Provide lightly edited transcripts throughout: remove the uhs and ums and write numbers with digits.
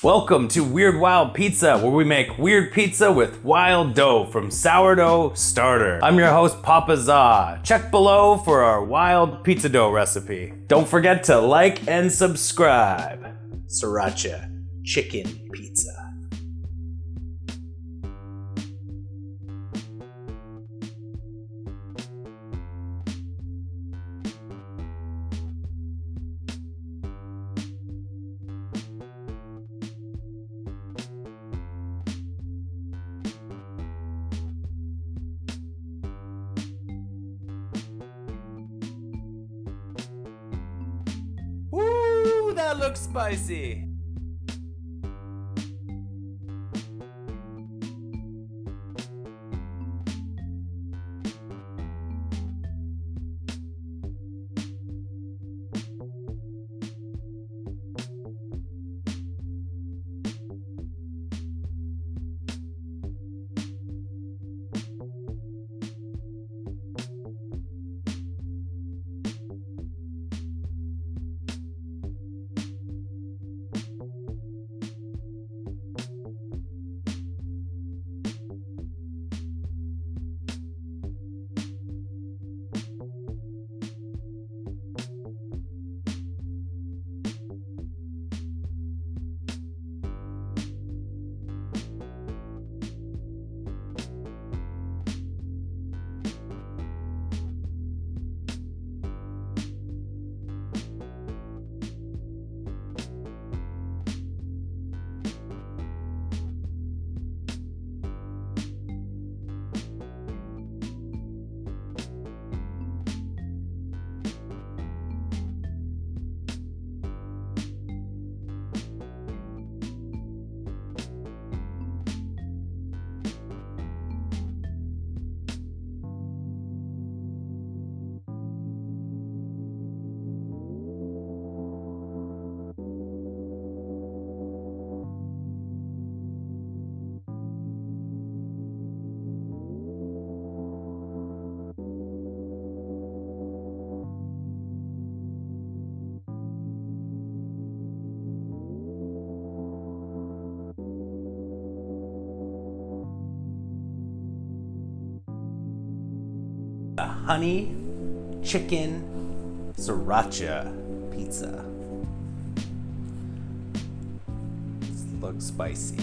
Welcome to Weird Wild Pizza, where we make weird pizza with wild dough from sourdough starter. I'm your host, Papa Za. Check below for our wild pizza dough recipe. Don't forget to like and subscribe. Sriracha Chicken Pizza. Woo, that looks spicy. A honey chicken sriracha pizza. This looks spicy.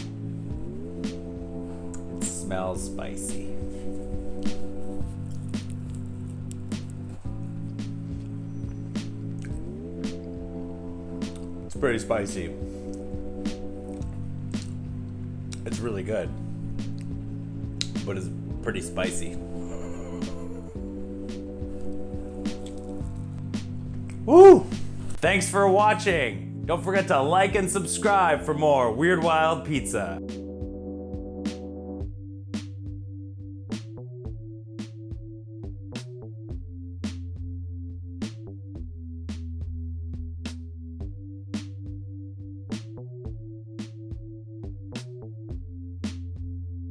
It smells spicy. It's pretty spicy. It's really good, but it's pretty spicy. Woo! Thanks for watching. Don't forget to like and subscribe for more Weird Wild Pizza.